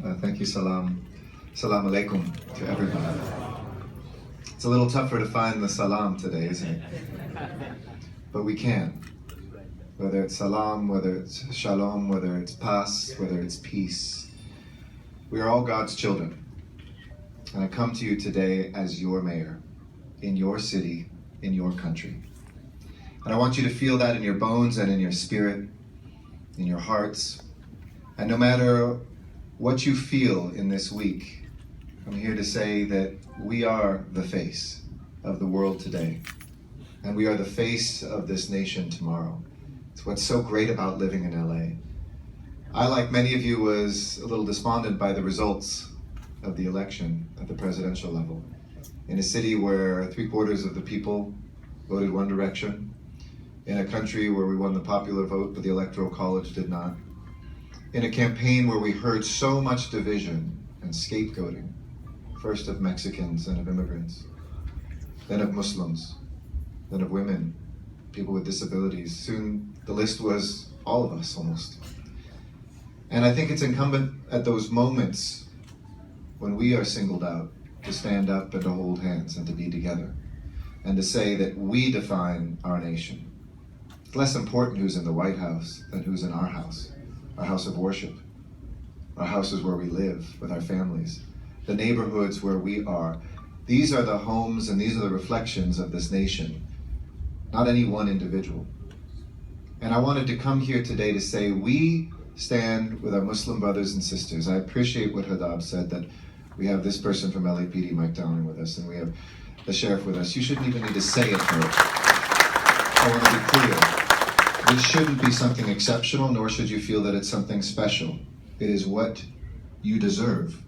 Thank you, salam. Salam alaikum to everyone. It's a little tougher to find the salam today, isn't it? But we can. Whether it's salam, whether it's shalom, whether it's pas, whether it's peace. We are all God's children. And I come to you today as your mayor, in your city, in your country. And I want you to feel that in your bones and in your spirit, in your hearts. And no matter what you feel in this week, I'm here to say that we are the face of the world today. And we are the face of this nation tomorrow. It's what's so great about living in LA. I, like many of you, was a little despondent by the results of the election at the presidential level. In a city where 3/4 of the people voted one direction, in a country where we won the popular vote but the Electoral College did not, in a campaign where we heard so much division and scapegoating, first of Mexicans and of immigrants, then of Muslims, then of women, people with disabilities. Soon the list was all of us almost. And I think it's incumbent at those moments when we are singled out to stand up and to hold hands and to be together and to say that we define our nation. It's less important who's in the White House than who's in our house of worship, our houses where we live with our families, the neighborhoods where we are. These are the homes and these are the reflections of this nation, not any one individual. And I wanted to come here today to say we stand with our Muslim brothers and sisters. I appreciate what Hadab said, that we have this person from LAPD, Mike Downing, with us, and we have the sheriff with us. You shouldn't even need to say it, folks. I want to be clear. This shouldn't be something exceptional, nor should you feel that it's something special. It is what you deserve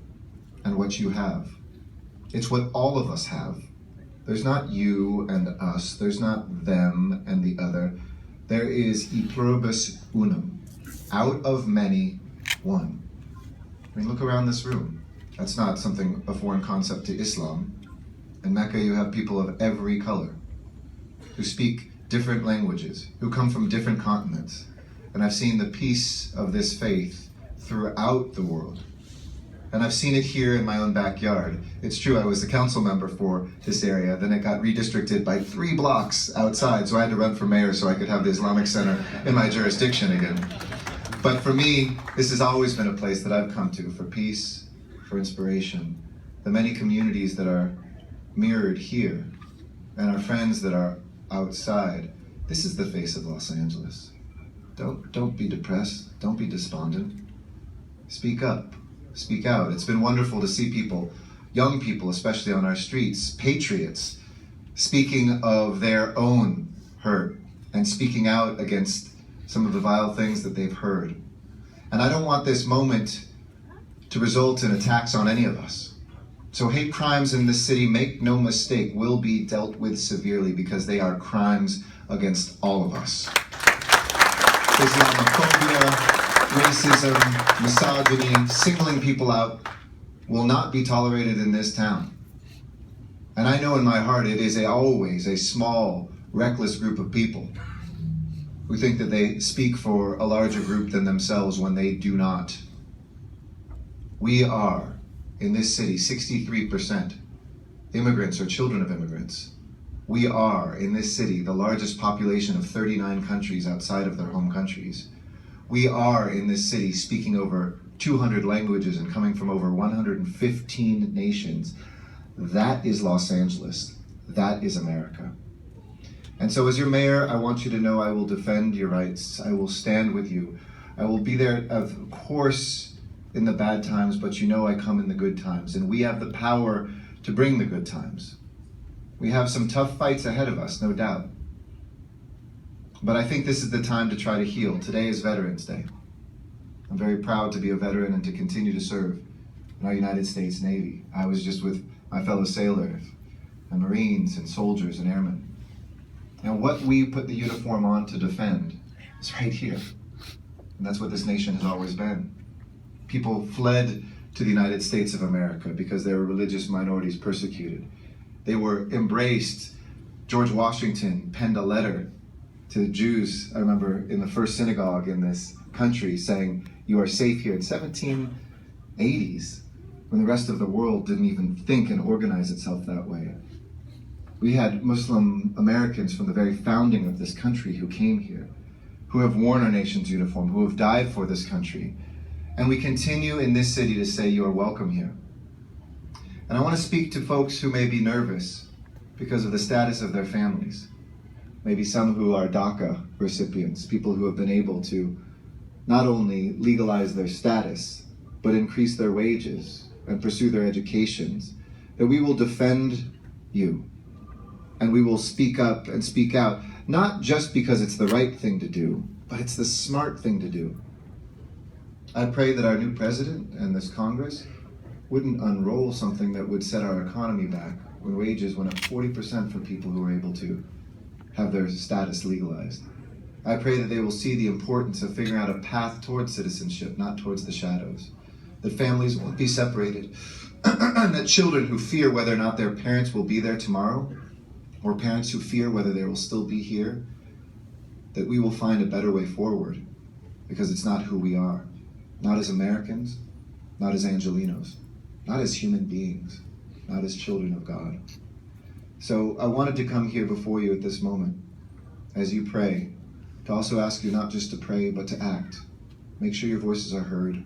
and what you have. It's what all of us have. There's not you and us. There's not them and the other. There is e pluribus unum. Out of many, one. I mean, look around this room. That's not something, a foreign concept to Islam. In Mecca, you have people of every color who speak different languages, who come from different continents. And I've seen the peace of this faith throughout the world. And I've seen it here in my own backyard. It's true, I was the council member for this area. Then it got redistricted by 3 blocks outside, so I had to run for mayor so I could have the Islamic Center in my jurisdiction again. But for me, this has always been a place that I've come to for peace, for inspiration. The many communities that are mirrored here, and our friends that are outside. This is the face of Los Angeles. Don't be depressed. Don't be despondent. Speak up. Speak out. It's been wonderful to see people, young people especially on our streets, patriots, speaking of their own hurt and speaking out against some of the vile things that they've heard. And I don't want this moment to result in attacks on any of us. So hate crimes in this city, make no mistake, will be dealt with severely because they are crimes against all of us. Islamophobia, racism, misogyny, singling people out will not be tolerated in this town. And I know in my heart it is always a small, reckless group of people who think that they speak for a larger group than themselves when they do not. We are, in this city, 63% immigrants or children of immigrants. We are, in this city, the largest population of 39 countries outside of their home countries. We are, in this city, speaking over 200 languages and coming from over 115 nations. That is Los Angeles. That is America. And so as your mayor, I want you to know I will defend your rights. I will stand with you. I will be there, of course, in the bad times, but you know I come in the good times, and we have the power to bring the good times. We have some tough fights ahead of us, no doubt. But I think this is the time to try to heal. Today is Veterans Day. I'm very proud to be a veteran and to continue to serve in our United States Navy. I was just with my fellow sailors and Marines and soldiers and airmen. And what we put the uniform on to defend is right here. And that's what this nation has always been. People fled to the United States of America because they were religious minorities persecuted. They were embraced. George Washington penned a letter to the Jews, I remember, in the first synagogue in this country saying, "You are safe here." In 80s, when the rest of the world didn't even think and organize itself that way. We had Muslim Americans from the very founding of this country who came here, who have worn our nation's uniform, who have died for this country. And we continue in this city to say you are welcome here. And I want to speak to folks who may be nervous because of the status of their families. Maybe some who are DACA recipients, people who have been able to not only legalize their status, but increase their wages and pursue their educations, that we will defend you. And we will speak up and speak out, not just because it's the right thing to do, but it's the smart thing to do. I pray that our new president and this Congress wouldn't unroll something that would set our economy back when wages went up 40% for people who were able to have their status legalized. I pray that they will see the importance of figuring out a path towards citizenship, not towards the shadows. That families won't be separated, and that children who fear whether or not their parents will be there tomorrow, or parents who fear whether they will still be here, that we will find a better way forward, because it's not who we are. Not as Americans, not as Angelinos, not as human beings, not as children of God. So I wanted to come here before you at this moment, as you pray, to also ask you not just to pray, but to act. Make sure your voices are heard.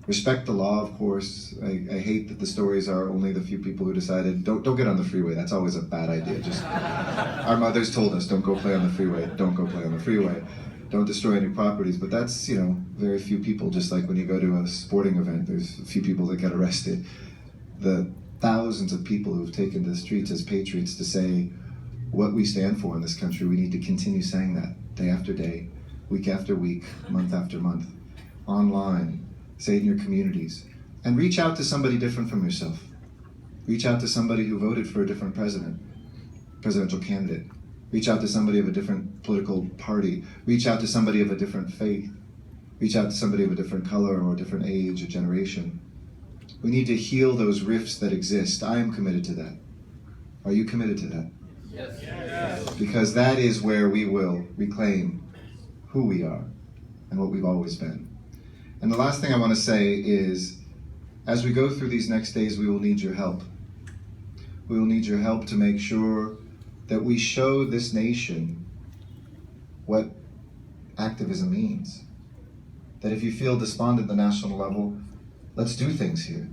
Respect the law, of course. I hate that the stories are only the few people who decided, don't get on the freeway. That's always a bad idea. Just our mothers told us, don't go play on the freeway. Don't go play on the freeway. Don't destroy any properties. But that's, very few people. Just like when you go to a sporting event, there's a few people that get arrested. The thousands of people who've taken to the streets as patriots to say what we stand for in this country, we need to continue saying that day after day, week after week, month after month, online. Say it in your communities, and reach out to somebody different from yourself. Reach out to somebody who voted for a different presidential candidate. Reach out to somebody of a different political party. Reach out to somebody of a different faith. Reach out to somebody of a different color or a different age or generation. We need to heal those rifts that exist. I am committed to that. Are you committed to that? Yes. Yes. Because that is where we will reclaim who we are and what we've always been. And the last thing I want to say is, as we go through these next days, we will need your help. We will need your help to make sure that we show this nation what activism means. That if you feel despondent at the national level, let's do things here.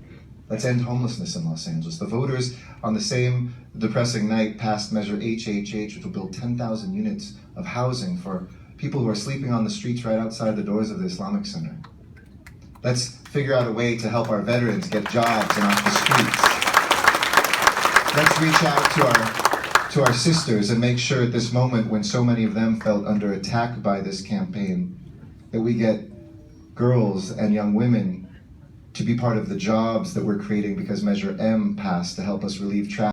Let's end homelessness in Los Angeles. The voters on the same depressing night passed Measure HHH, which will build 10,000 units of housing for people who are sleeping on the streets right outside the doors of the Islamic Center. Let's figure out a way to help our veterans get jobs and off the streets. Let's reach out to our sisters and make sure at this moment when so many of them felt under attack by this campaign, that we get girls and young women to be part of the jobs that we're creating because Measure M passed to help us relieve traffic.